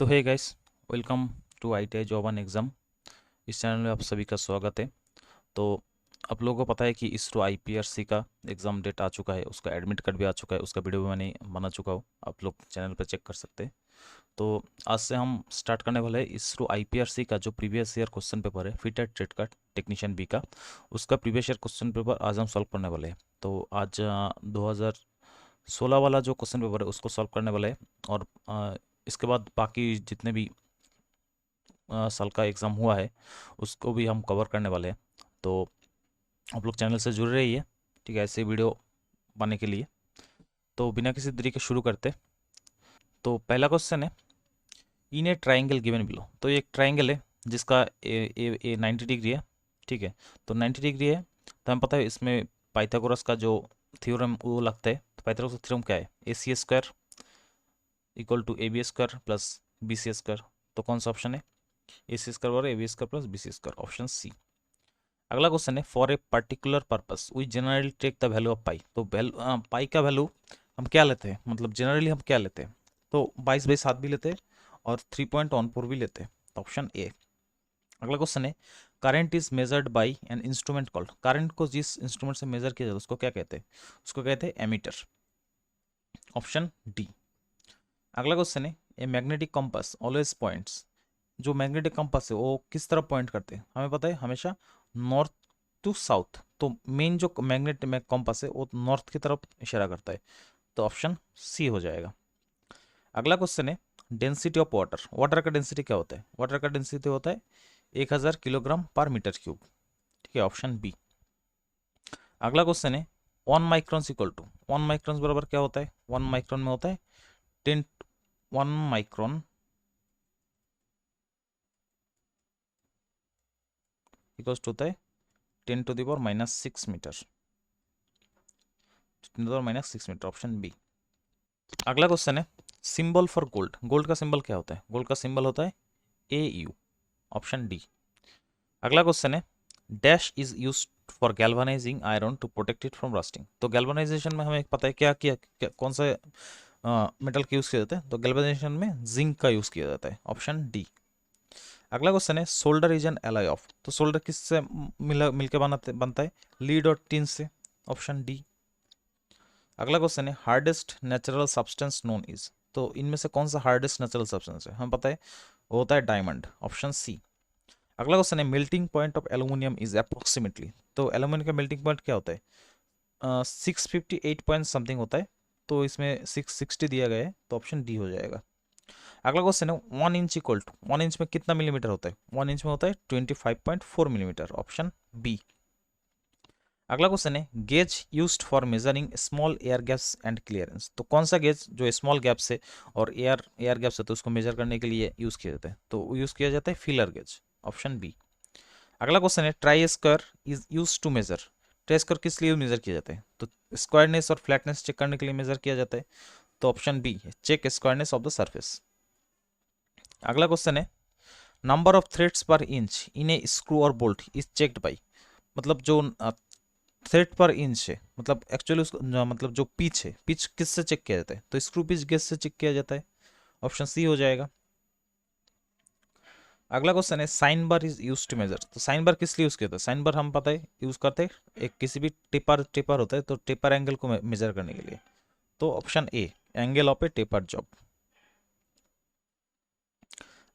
तो hey guys, welcome to ITI job and exam. इस channel में आप सभी का स्वागत है। तो आप लोगों को पता है कि इसरो IPRC का एग्ज़ाम डेट आ चुका है, उसका एडमिट कार्ड भी आ चुका है, उसका वीडियो भी मैंने बना चुका हूँ, आप लोग चैनल पर चेक कर सकते हैं। तो आज से हम स्टार्ट करने वाले हैं इसरो IPRC का जो प्रीवियस ईयर क्वेश्चन पेपर है, फिट एंड ट्रेड का टेक्नीशियन बी का, उसका प्रीवियस ईयर क्वेश्चन पेपर आज हम सॉल्व करने वाले हैं। तो आज 2016 वाला जो क्वेश्चन पेपर है उसको सॉल्व करने वाले हैं, और इसके बाद बाकी जितने भी साल का एग्ज़ाम हुआ है उसको भी हम कवर करने वाले हैं। तो आप लोग चैनल से जुड़े रहिए, ठीक है, ऐसे वीडियो पाने के लिए। तो बिना किसी देरी के शुरू करते। तो पहला क्वेश्चन है, in A triangle given below. तो ये एक ट्राइंगल है जिसका ए 90 डिग्री है, ठीक है। तो 90 डिग्री है, तो हमें पता है इसमें पाइथागोरस का जो थ्योरम वो लगता है। तो पाइथागोरस का थ्योरम क्या है? AC² equal to AB² plus BC²। तो कौन सा ऑप्शन है? AC² और AB² plus BC², option C. अगला क्वेश्चन है, for a particular purpose we generally take the value of pi. तो पाई का वैल्यू हम क्या लेते हैं, मतलब जनरली हम क्या लेते हैं? तो 22/7 भी लेते हैं और 3.14 भी लेते हैं, ऑप्शन ए। अगला क्वेश्चन है, current is measured by an instrument called. Current को जिस इंस्ट्रूमेंट से मेजर किया जाता है उसको क्या कहते हैं? उसको कहते हैं एमीटर, ऑप्शन डी। अगला क्वेश्चन है, a magnetic compass always points. जो मैग्नेटिक कंपास है वो किस तरफ पॉइंट करते हैं? हमें पता है हमेशा नॉर्थ टू साउथ। तो मेन जो मैग्नेट में कंपास है वो नॉर्थ की तरफ इशारा करता है, तो ऑप्शन सी हो जाएगा। अगला क्वेश्चन है, डेंसिटी ऑफ वाटर। वाटर का डेंसिटी क्या होता है? वाटर का डेंसिटी होता है 1000 किलोग्राम पर मीटर क्यूब, ठीक है, ऑप्शन बी। अगला क्वेश्चन है, 1 माइक्रॉन इक्वल टू, 1 माइक्रॉन बराबर क्या होता है? 1 माइक्रॉन में होता है 10, 1 माइक्रॉन इक्वल्स टू होता है 10⁻⁻6 मीटर, 10⁻⁻6 मीटर, ऑप्शन बी। अगला क्वेश्चन है, सिंबल फॉर गोल्ड। गोल्ड का सिंबल क्या होता है? गोल्ड का सिंबल होता है AU, ऑप्शन डी। अगला क्वेश्चन है, dash is use for galvanizing iron to protect it from rusting. तो गैल्वानाइजेशन में हमें पता है कौन सा मेटल का यूज किया जाता है? तो गैल्वानाइजेशन में जिंक का यूज किया जाता है, ऑप्शन डी। अगला क्वेश्चन है, solder is an alloy of. तो सोल्डर किससे मिलकर बनता है? लीड और टिन से, ऑप्शन डी। अगला क्वेश्चन है, hardest natural substance known is. तो इनमें से कौन सा हार्डेस्ट नेचुरल सब्सटेंस है? हमें पता है वो होता है डायमंड, ऑप्शन सी। अगला क्वेश्चन है, melting point of aluminium is approximately. तो एल्यूमिनियम का मेल्टिंग पॉइंट क्या होता है? 658 पॉइंट समथिंग होता है, तो इसमें 660 दिया गया है, तो ऑप्शन डी हो जाएगा। अगला क्वेश्चन है, 1 इंच इक्वल टू, 1 इंच में कितना मिलीमीटर होता है? 1 इंच में होता है 25.4 मिलीमीटर, ऑप्शन बी। अगला क्वेश्चन है, gauge used for measuring small air gaps and clearance. तो कौन सा गेज जो स्मॉल गैप से और एयर गैप से तो उसको मेजर करने के लिए यूज किया जाता है? तो यूज किया जाता है फीलर गेज, ऑप्शन बी। अगला क्वेश्चन है, try square is use to measure. Try square किस लिए मेजर किया जाता है? तो स्क्वायरनेस और फ्लैटनेस चेक करने के लिए मेजर किया जाता है, तो ऑप्शन बी है, check squareness of the surface. अगला क्वेश्चन है, नंबर ऑफ थ्रेड्स पर इंच इन ए स्क्रू और बोल्ट इज चेक्ड बाई। मतलब जो थ्रेड पर इंच है, मतलब एक्चुअली उसको मतलब जो पिच है, पिच किससे चेक किया जाता है? तो स्क्रू पिच गेज से चेक किया जाता है, ऑप्शन सी हो जाएगा। अगला क्वेश्चन है, sine bar is use to measure. तो साइन बार किस लिए यूज किया जाता है? साइन बार हम पता है यूज करते हैं एक किसी भी टेपर होता है तो टेपर एंगल को मेजर करने के लिए, तो option A, angle of A taper job.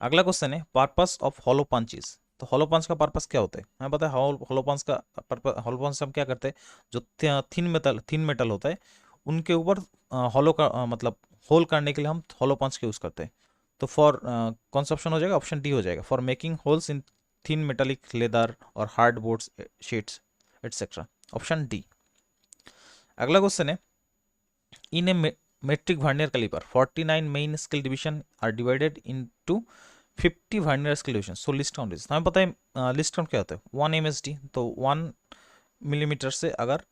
अगला क्वेश्चन है, पर्पस ऑफ हॉलो पंचेस। तो हॉलो पंच का पर्पस क्या होता है? हमें पता है हॉलो पंच का पर्पस, हॉलो पंच से हम क्या करते हैं, जो थिन मेटल होता है उनके ऊपर हॉलो का मतलब होल करने के लिए हम हॉलो पंच का यूज करते हैं। तो फॉर कौन सा ऑप्शन हो जाएगा? ऑप्शन डी हो जाएगा, for making holes in thin metallic leather और hard boards sheets etcetera, option D. अगला क्वेश्चन है, in A metric vernier caliper 49 main scale division are divided into 50 vernier scale division, so list count is, हमें पता है list count क्या होता है? 1 MSD। तो 1 मिलीमीटर से अगर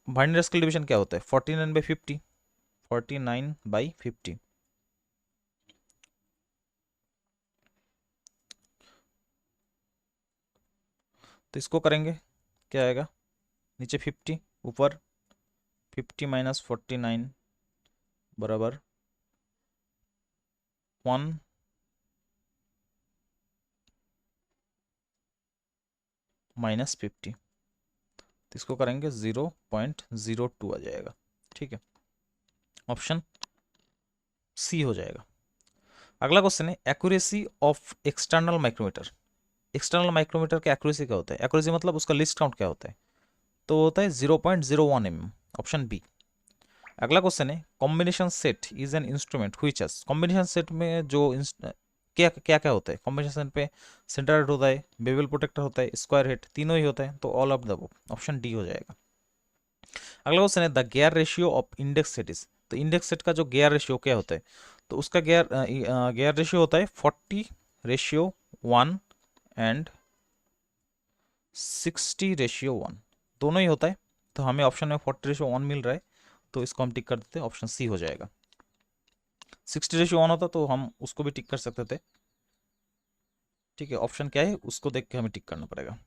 वर्नियर स्केल डिवीजन क्या होता है? 49/50, 49/50। तो इसको करेंगे क्या आएगा? नीचे 50, ऊपर 50 माइनस 49 बराबर 1 -50, तो इसको करेंगे 0.02 आ जाएगा। ठीक है, ऑप्शन सी हो जाएगा। अगला क्वेश्चन है accuracy of external micrometer. External micrometer का एक्यूरेसी क्या होता है? एक्यूरेसी मतलब उसका लिस्ट काउंट क्या होता है? तो होता है 0.01 mm, ऑप्शन बी। अगला क्वेश्चन है combination set is an instrument which has. Combination set में जो क्या क्या क्या होता है कॉम्बिनेशन सेट पे? सेंटर हेड होता है, बेवल प्रोटेक्टर होता है, स्क्वायर हेड, तीनों ही होता है, तो all of the above, option D हो जाएगा। अगला क्वेश्चन है the gear ratio of index set is. तो इंडेक्स सेट का जो गियर रेशियो क्या होता है? तो उसका गियर रेशियो होता है 40:1 एंड 60:1, दोनों ही होता है। तो हमें ऑप्शन में 40:1 मिल रहा है, तो इसको हम टिक कर देते हैं, ऑप्शन सी हो जाएगा। 60:1 होता तो हम उसको भी टिक कर सकते थे। ठीक है, ऑप्शन क्या है उसको देख के हमें टिक करना पड़ेगा।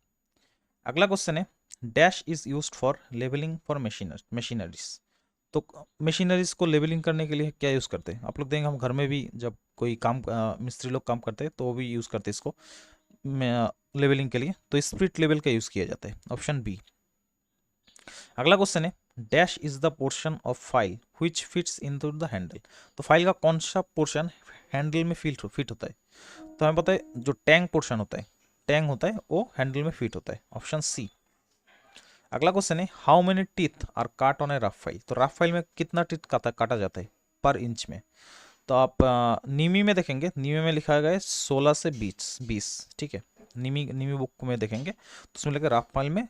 अगला क्वेश्चन है dash is used for labelling for machineries. तो मशीनरीज को लेबलिंग करने के लिए क्या यूज़ करते हैं? आप लोग देखेंगे हम घर में भी जब कोई काम मिस्त्री लोग काम करते हैं तो वो भी यूज़ करते हैं इसको लेबलिंग के लिए, तो स्प्लिट लेवल का यूज़ किया जाता है, ऑप्शन बी। अगला क्वेश्चन है dash is the portion of file which fits into the handle. तो फाइल का कौन सा पोर्शन हैंडल में फिट होता है? तो हमें पता है जो टैंग पोर्शन होता है, टैंग होता है वो हैंडल में फिट होता है, ऑप्शन सी। अगला क्वेश्चन है हाउ मेनी टीथ आर काट ऑन ए रफ फाइल। तो रफ फाइल में कितना टीथ काटा जाता है पर इंच में? तो आप नीमी में देखेंगे, नीमी में लिखा गया है 16 से 20। ठीक है, नीमी बुक में देखेंगे तो उसमें लिखा रफ फाइल में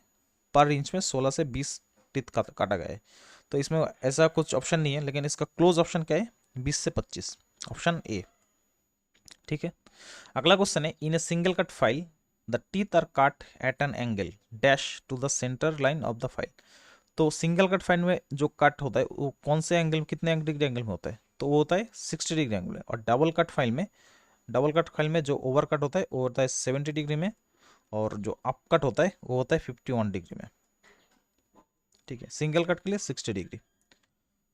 पर इंच में 16 से 20 टीथ काटा गया है। तो इसमें ऐसा कुछ ऑप्शन नहीं है, लेकिन इसका क्लोज ऑप्शन क्या है? 20 से 25, ऑप्शन ए। ठीक है, अगला क्वेश्चन है in a single cut file the teeth are cut at an angle dash to the centre line of the file. तो सिंगल कट फाइल में जो कट होता है वो कौन से एंगल, कितने डिग्री एंगल में होता है? तो वो होता है 60 डिग्री एंगल में। और डबल कट फाइल में जो ओवर कट होता है वो होता है 70 डिग्री में, और जो अप कट होता है वो होता है 51 डिग्री में। ठीक है, सिंगल कट के लिए 60 डिग्री।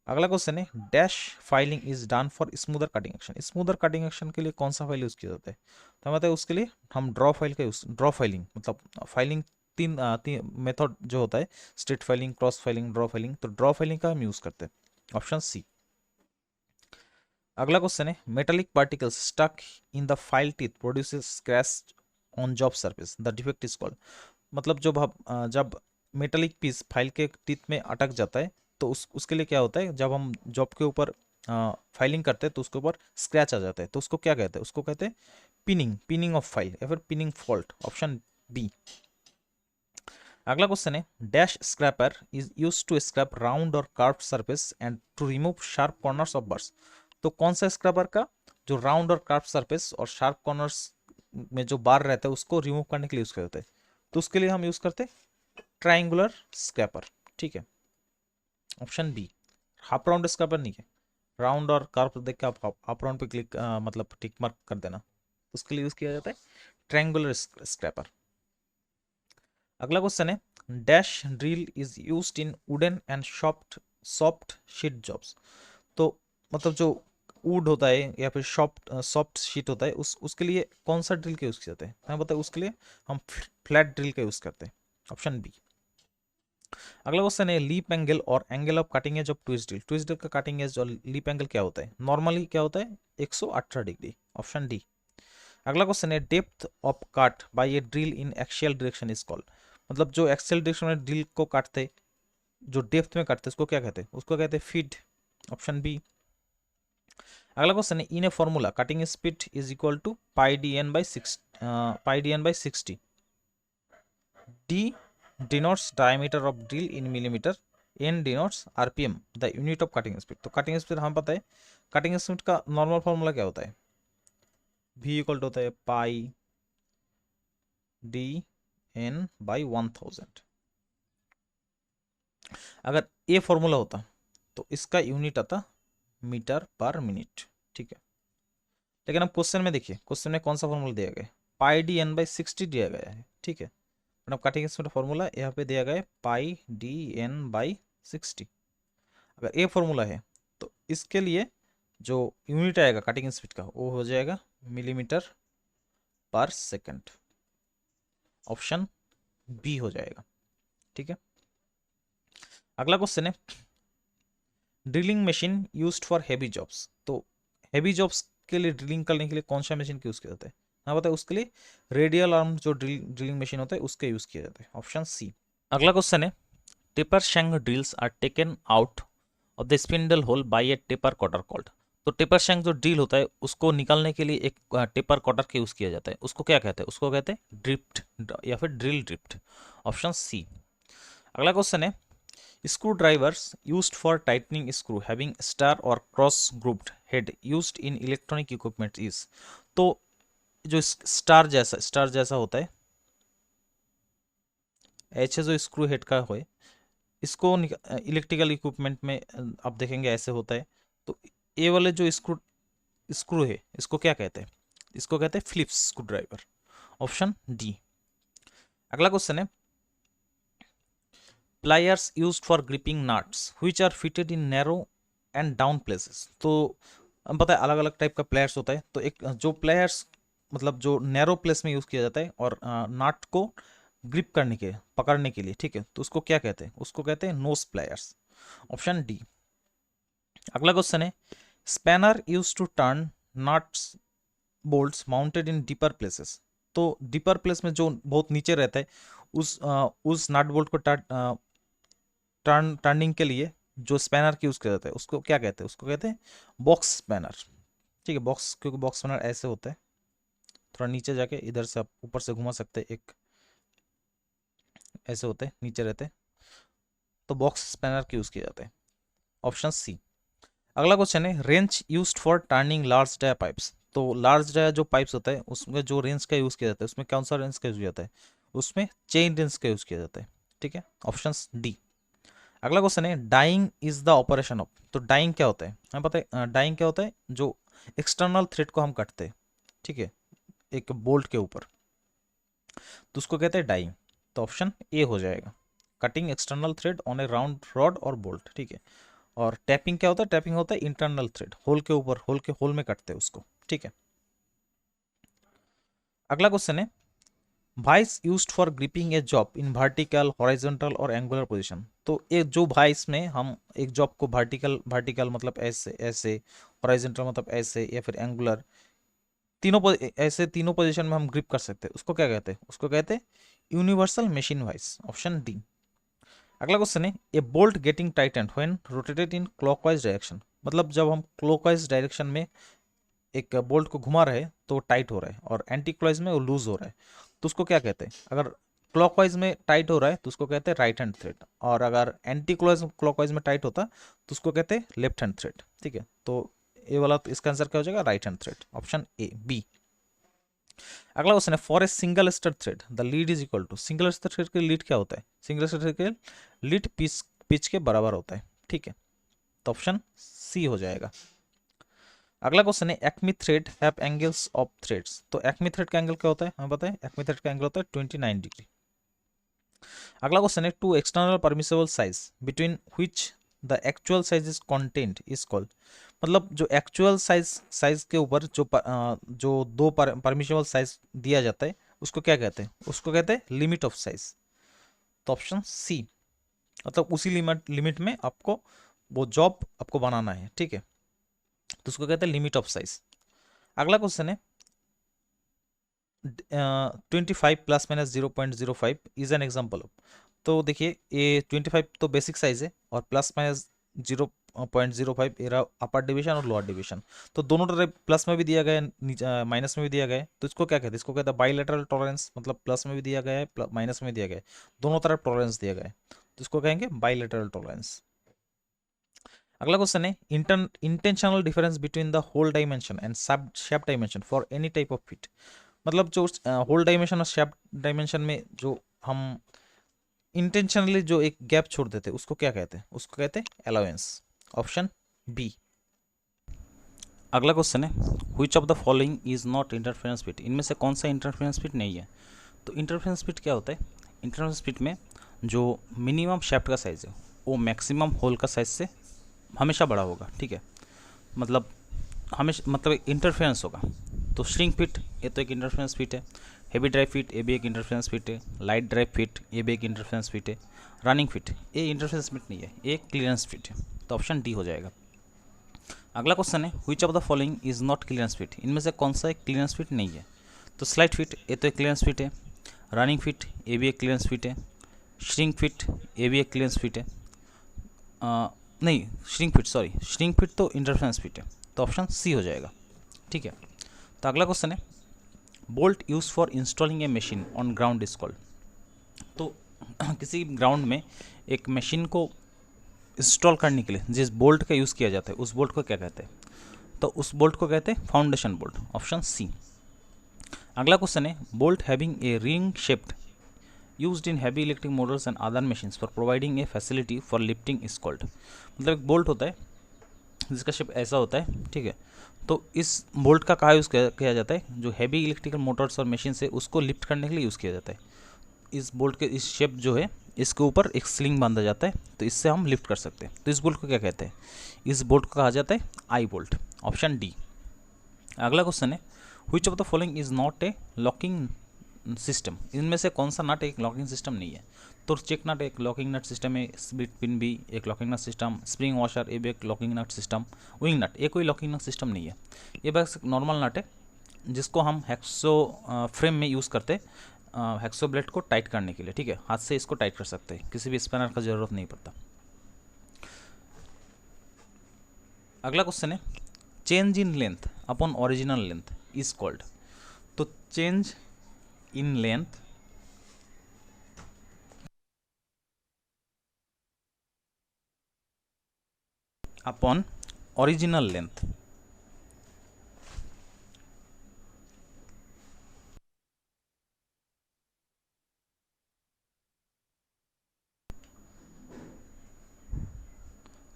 अगला क्वेश्चन है dash filing is done for smoother cutting action. Smoother cutting action के लिए कौन सा फाइल यूज किया जाता है? तो हमें बताए उसके लिए हम ड्रॉ फाइल का यूज, ड्रॉ फाइलिंग मतलब फाइलिंग तीन मेथड जो होता है, straight filing, cross filing, draw filing, तो ड्रॉ फाइलिंग का हम यूज करते हैं, ऑप्शन सी। अगला क्वेश्चन है metallic particles stuck in the file teeth produces scratch on job surface the defect is called. मतलब जब मेटालिक पीस फाइल के टीथ में अटक जाता है तो उसके लिए क्या होता है? जब हम जॉब के ऊपर फाइलिंग करते हैं तो उसके ऊपर स्क्रैच आ जाता है, तो उसको क्या कहते हैं? उसको कहते हैं पिनिंग ऑफ फाइल या फिर पिनिंग फॉल्ट, ऑप्शन बी। अगला क्वेश्चन है dash scraper is use to scrape round और curved surface and to remove sharp corners of burrs. तो कौन सा स्क्रैपर का जो राउंड और कार्व्ड सरफेस और शार्प कॉर्नर्स में जो बार रहता है उसको रिमूव करने के लिए यूज करते हैं? तो उसके लिए हम यूज करते हैं ट्राइंगुलर स्क्रैपर। ठीक है, option B. Half round scraper नहीं है, राउंड और कार्व देख के आप हाफ राउंड पे क्लिक मतलब टिक मार्क कर देना, उसके लिए यूज किया जाता है ट्रायंगुलर स्क्रैपर। अगला क्वेश्चन है dash drill is used in wooden and soft sheet jobs. तो मतलब जो वुड होता है या फिर सॉफ्ट शीट होता है उसके लिए कौन सा ड्रिल का यूज किया जाता है? हमें बताए उसके लिए हम फ्लैट ड्रिल का यूज करते हैं, ऑप्शन बी। अगला क्वेश्चन है लीप एंगल और angle of cutting edge of twist drill. Twist drill का कटिंग एज और लीप एंगल क्या होता है? नॉर्मली क्या होता है? 118 डिग्री, ऑप्शन डी। अगला क्वेश्चन है depth of cut by A drill in axial direction is called. मतलब जो एक्सियल डायरेक्शन में ड्रिल को काटते, जो डेप्थ में काटते उसको क्या कहते हैं? उसको कहते हैं फीड, ऑप्शन बी। अगला क्वेश्चन है in a formula cutting speed is equal to pi D N by 60। D denotes diameter of drill in millimeter, N denotes RPM, the unit of cutting speed। तो cutting speed हमें पता है, cutting speed का normal formula क्या होता है? V equal to होता है पाई डी एन बाई 1000। अगर ये फॉर्मूला होता तो इसका यूनिट आता मीटर पर मिनट। ठीक है, लेकिन अब क्वेश्चन में देखिए, क्वेश्चन में कौन सा फॉर्मूला दिया गया है? पाई डी एन बाई 60 दिया गया है। ठीक है, मतलब कटिंग स्पीड फॉर्मूला यहाँ पे दिया गया है पाई डी एन बाई 60। अगर ये फॉर्मूला है तो इसके लिए जो यूनिट आएगा कटिंग स्पीड का वो हो जाएगा मिलीमीटर पर सेकंड, ऑप्शन बी हो जाएगा। ठीक है, अगला क्वेश्चन है drilling machine used for heavy jobs. तो हैवी जॉब्स के लिए ड्रिलिंग करने के लिए कौन सा मशीन का यूज किया जाता है? हाँ बताए, उसके लिए रेडियल आर्म जो ड्रिलिंग मशीन होता है उसका यूज किया जाता है, ऑप्शन सी। अगला क्वेश्चन है taper shank drills are taken out of the spindle hole by a taper cutter called. तो टेपर शैंक जो ड्रिल होता है उसको निकालने के लिए एक टेपर कटर का यूज किया जाता है, उसको क्या कहते हैं? उसको कहते हैं ड्रिफ्ट या फिर ड्रिल ड्रिफ्ट, ऑप्शन सी। अगला क्वेश्चन है screwdrivers used for tightening screw having star और cross grouped head used in electronic equipment is. तो जो स्टार जैसा होता है, ऐसे जो स्क्रू हेड का हो, इसको इलेक्ट्रिकल इक्विपमेंट में आप देखेंगे ऐसे होता है। तो ये वाले जो स्क्रू स्क्रू है इसको क्या कहते हैं? इसको कहते हैं Phillips screw driver, option D. अगला क्वेश्चन है pliers used for gripping nuts which are fitted in narrow and down places. तो हम पता है अलग अलग टाइप का प्लेयर्स होता है। तो एक जो प्लेयर्स मतलब जो नैरो प्लेस में यूज किया जाता है और नट को ग्रिप करने के पकड़ने के लिए, ठीक है, तो उसको क्या कहते हैं? उसको कहते हैं नोज प्लेयर्स, ऑप्शन डी। अगला क्वेश्चन है spanner use to turn nuts bolts mounted in deeper places. तो डीपर प्लेस में जो बहुत नीचे रहता है उस नट बोल्ट को टर्निंग के लिए जो स्पैनर की यूज किया जाता है उसको क्या कहते हैं? उसको कहते हैं बॉक्स स्पैनर। ठीक है, बॉक्स, क्योंकि बॉक्स स्पैनर ऐसे होता है, थोड़ा नीचे जाके इधर से आप ऊपर से घुमा सकते हैं, एक ऐसे होते हैं नीचे रहते हैं, तो बॉक्स स्पैनर की यूज किया जाता है, ऑप्शन सी। अगला क्वेश्चन है wrench used for turning large dia pipes. तो लार्ज डाया जो पाइप्स होता है उसमें जो रेंच का यूज किया जाता है उसमें कौन सा रेंच का यूज किया जाता है? उसमें चेन रेंच का यूज किया जाता है। ठीक है, ऑप्शन डी। अगला क्वेश्चन है dieing is the operation of. तो डाइंग क्या होता है? हमें पता है डाइंग क्या होता है, जो एक्सटर्नल थ्रेड को हम काटते हैं, ठीक है, एक बोल्ट के ऊपर, तो उसको कहते हैं डाइंग। तो ऑप्शन ए हो जाएगा, cutting external thread on A round rod और बोल्ट। ठीक है, और टैपिंग क्या होता है? टैपिंग होता है इंटरनल थ्रेड, होल के ऊपर, होल में काटते हैं उसको। ठीक है, अगला क्वेश्चन है vice used for gripping A job in vertical horizontal और एंगुलर पोजीशन। तो एक जो वाइस में हम एक जॉब को वर्टिकल मतलब ऐसे ऐसे, हॉरिजॉन्टल मतलब ऐसे, या फिर एंगुलर, ऐसे तीनों पोजीशन में हम ग्रिप कर सकते हैं, उसको क्या कहते हैं? उसको कहते हैं universal machine vice, option D. अगला क्वेश्चन है ए bolt getting tightened when rotated in clockwise direction. मतलब जब हम क्लॉकवाइज डायरेक्शन में एक बोल्ट को घुमा रहे हैं तो टाइट हो रहा है, और एंटी क्लॉकवाइज में वो लूज हो रहा है, तो उसको क्या कहते हैं? अगर क्लॉकवाइज में टाइट हो रहा है तो उसको कहते हैं राइट हैंड थ्रेड, और अगर एंटी क्लॉकवाइज में टाइट होता तो उसको कहते हैं लेफ्ट हैंड थ्रेड। ठीक है, तो ये वाला, तो इसका आंसर क्या हो जाएगा? Right hand thread, option A B. अगला क्वेश्चन है for a single start thread the lead is equal to. Single start thread के लीड क्या होता है? सिंगल स्टड थ्रेड के लीड पिच के बराबर होता है। ठीक है, तो ऑप्शन सी हो जाएगा। अगला क्वेश्चन है acme thread have angles of threads. तो एक्मी थ्रेड का एंगल क्या होता है? हमें पता है एक्मी थ्रेड का एंगल होता है 29 डिग्री। अगला क्वेश्चन है two external permissible size between which the actual size is content is called. मतलब जो एक्चुअल साइज के ऊपर जो दो परमिसिबल साइज दिया जाता है उसको क्या कहते हैं? उसको कहते हैं लिमिट ऑफ साइज, तो ऑप्शन सी। मतलब उसी लिमिट में आपको वो जॉब आपको बनाना है। ठीक है, तो उसको कहते हैं लिमिट ऑफ साइज। अगला क्वेश्चन है 25 plus minus 0.05 is an example of. तो देखिए ये 25 तो बेसिक साइज है, और प्लस माइनस 0.05 ये रहा अपर डिवीजन और लोअर डिवीजन। तो दोनों तरफ प्लस में भी दिया गया है, माइनस में भी दिया गया है, तो इसको क्या कहते हैं? इसको कहते हैं बाइलेटरल टॉलरेंस। मतलब प्लस में भी दिया गया है, माइनस में भी दिया गया है, दोनों तरफ टॉलरेंस दिया गया है, तो इसको कहेंगे बाइलेटरल टॉलरेंस। अगला क्वेश्चन है intentional difference between the hole dimension and shaft dimension for any type of fit. मतलब जो होल डायमेंशन और शेप डायमेंशन में जो हम इंटेंशनली जो एक गैप छोड़ देते हैं उसको क्या कहते हैं? उसको कहते हैं अलाउंस, ऑप्शन बी। अगला क्वेश्चन है which of the following is not interference fit. इनमें से कौन सा इंटरफेरेंस फिट नहीं है? तो इंटरफेरेंस फिट क्या होता है? इंटरफेरेंस फिट में जो मिनिमम शेफ्ट का साइज है वो मैक्सिमम होल का साइज से हमेशा बड़ा होगा। ठीक है, मतलब हमेशा, मतलब इंटरफेरेंस होगा, तो श्रिंक फिट ये तो एक इंटरफेरेंस फिट है, हेवी ड्राइव फिट ये भी एक इंटरफेरेंस फिट है, लाइट ड्राइव फिट ये भी एक इंटरफेरेंस फिट है, रनिंग फिट ये इंटरफेरेंस फिट नहीं है, ये क्लियरेंस फिट है। तो ऑप्शन डी हो जाएगा। अगला क्वेश्चन है which of the following is not clearance fit, इनमें से कौन सा एक क्लियरेंस फिट नहीं है। तो स्लाइड फिट ये तो एक क्लियरेंस फिट है, रनिंग फिट ये भी एक क्लियरेंस फिट है, श्रिंक फिट ये भी एक क्लियरेंस फिट है, नहीं shrink fit sorry shrink fit तो इंटरफेरेंस फिट है, तो ऑप्शन सी हो जाएगा। ठीक है। तो अगला क्वेश्चन है bolt use for installing A machine on ground is called. तो किसी ग्राउंड में एक मशीन को इंस्टॉल करने के लिए जिस बोल्ट का यूज़ किया जाता है उस बोल्ट को क्या कहते हैं। तो उस बोल्ट को कहते हैं फाउंडेशन बोल्ट, ऑप्शन सी। अगला क्वेश्चन है bolt having a ring shaped used in heavy electric Motors and other machines for providing A facility for lifting is called. मतलब एक बोल्ट होता है जिसका शेप ऐसा होता है, ठीक है। तो इस बोल्ट का कहाँ यूज़ किया जाता है, जो हैवी इलेक्ट्रिकल मोटर्स और मशीन से उसको लिफ्ट करने के लिए यूज़ किया जाता है। इस बोल्ट के इस शेप जो है इसके ऊपर एक स्लिंग बांधा जाता है, तो इससे हम लिफ्ट कर सकते हैं। तो इस बोल्ट को क्या कहते हैं, इस बोल्ट को कहा जाता है आई बोल्ट, ऑप्शन डी। अगला क्वेश्चन है which of the following is not a locking system, इनमें से कौन सा नट एक लॉकिंग सिस्टम नहीं है। तो चेक नट एक लॉकिंग नट सिस्टम है, स्प्लिट पिन भी एक लॉकिंग नट सिस्टम, स्प्रिंग वॉशर ये भी एक लॉकिंग नट सिस्टम, विंग नट ये कोई लॉकिंग नट सिस्टम नहीं है, ये बस नॉर्मल नट है जिसको हम हेक्सो फ्रेम में यूज़ करते हैं हेक्सो ब्लेड को टाइट करने के लिए। ठीक है, हाथ से इसको टाइट कर सकते हैं, किसी भी स्पैनर का ज़रूरत नहीं पड़ता। अगला क्वेश्चन है change in length upon original length is called. तो change in length upon original length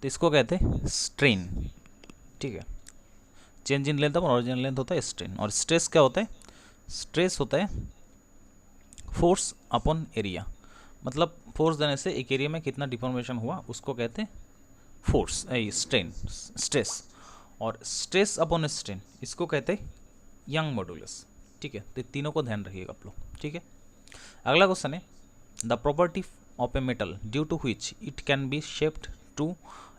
तो इसको कहते हैं स्ट्रेन। ठीक है, change in length upon original length होता है स्ट्रेन। और स्ट्रेस क्या होता है, स्ट्रेस होता है फोर्स अपॉन एरिया, मतलब फोर्स देने से एक एरिया में कितना डिफॉर्मेशन हुआ उसको कहते हैं फोर्स स्ट्रेन स्ट्रेस। और स्ट्रेस अपॉन स्ट्रेन इसको कहते हैं यंग मॉडुलस। ठीक है, तो तीनों को ध्यान रखिएगा आप लोग। ठीक है, अगला क्वेश्चन है the property of a metal due to which it can be shaped to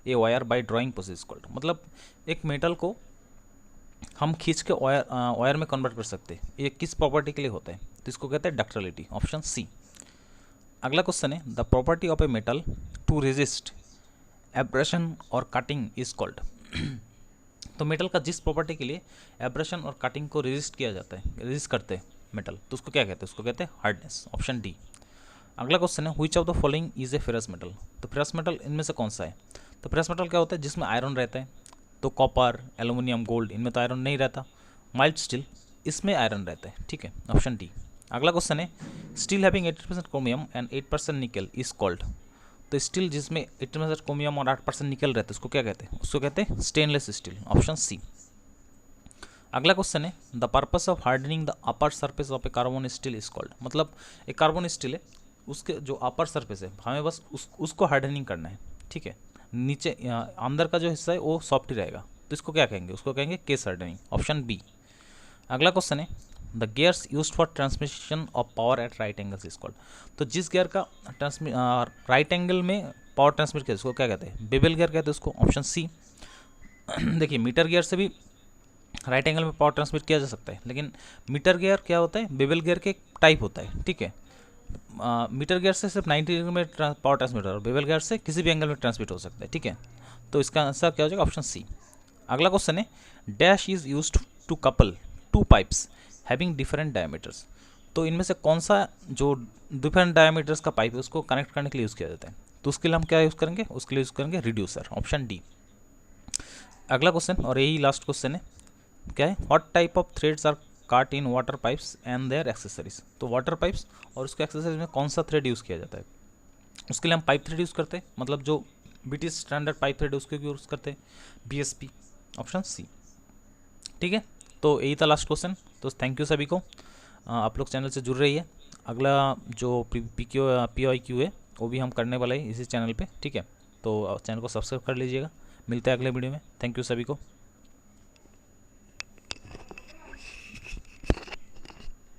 a wire by drawing process called. मतलब एक मेटल को हम खींच के वायर में कन्वर्ट कर सकते हैं, ये किस प्रॉपर्टी के लिए होता है, तो इसको कहते हैं डक्टिलिटी, ऑप्शन सी। अगला क्वेश्चन है the property of a metal to resist abrasion और कटिंग इज कॉल्ड। तो मेटल का जिस प्रॉपर्टी के लिए एब्रेशन और कटिंग को रेजिस्ट किया जाता है, रेजिस्ट करते हैं मेटल, तो उसको क्या कहते हैं, उसको कहते हैं हार्डनेस, ऑप्शन डी। अगला क्वेश्चन है which of the following is a ferrous metal. तो फेरस मेटल इनमें से कौन सा है। तो फेरस मेटल क्या होता है, जिसमें आयरन रहता है। तो कॉपर, एल्यूमिनियम, गोल्ड इनमें तो आयरन नहीं रहता। माइल्ड स्टील इसमें आयरन रहता है। ठीक है, ऑप्शन डी। अगला क्वेश्चन है स्टील हैविंग 80% क्रोमियम एंड 8% निकल इज कॉल्ड। तो स्टील जिसमें 80% क्रोमियम और 8% निकल रहता है उसको क्या कहते हैं, उसको कहते हैं स्टेनलेस स्टील, ऑप्शन सी। अगला क्वेश्चन है the purpose of hardening the upper surface of A carbon steel is called. मतलब एक कार्बन स्टील है, उसके जो अपर सरफेस है हमें बस उसको हार्डनिंग करना है। ठीक है, नीचे अंदर का जो हिस्सा है वो सॉफ्ट ही रहेगा, तो इसको क्या कहेंगे, उसको कहेंगे केस हार्डनिंग, ऑप्शन बी। अगला क्वेश्चन है the gears used for transmission of power at right angles is called. तो जिस गियर का राइट एंगल में पावर ट्रांसमिट किया उसको क्या कहते हैं, बेबल गियर कहते हैं उसको, ऑप्शन सी। देखिए मीटर गियर से भी राइट एंगल में पावर ट्रांसमिट किया जा सकता है, लेकिन मीटर गियर क्या होता है, बेबल गियर के टाइप होता है। ठीक है, मीटर गियर से सिर्फ 90 डिग्री में पावर ट्रांसमिट हो, और बेबल गियर से किसी भी एंगल में ट्रांसमिट हो सकता है। ठीक है, तो इसका आंसर क्या हो जाएगा, ऑप्शन सी। अगला क्वेश्चन है dash is used to couple two pipes having different diameters. तो इनमें से कौन सा जो डिफरेंट डायमीटर्स का पाइप है उसको कनेक्ट करने के लिए यूज़ किया जाता है, तो उसके लिए हम क्या यूज़ करेंगे, उसके लिए यूज़ करेंगे रिड्यूसर, ऑप्शन डी। अगला क्वेश्चन और यही लास्ट क्वेश्चन है, क्या है what type of threads are cut in water pipes and their accessories. तो वाटर पाइप्स और उसके एक्सेसरीज में कौन सा थ्रेड यूज़ किया जाता है, उसके लिए हम पाइप थ्रेड यूज़ करते हैं, मतलब जो ब्रिटिश स्टैंडर्ड पाइप थ्रेड उसके यूज़ करते हैं, BSP, ऑप्शन सी। ठीक है, तो यही था लास्ट क्वेश्चन। तो थैंक यू सभी को, आप लोग चैनल से जुड़ रही है। अगला जो POIQ है वो भी हम करने वाला है इसी चैनल पे। ठीक है, तो चैनल को सब्सक्राइब कर लीजिएगा। मिलते हैं अगले वीडियो में। थैंक यू सभी को।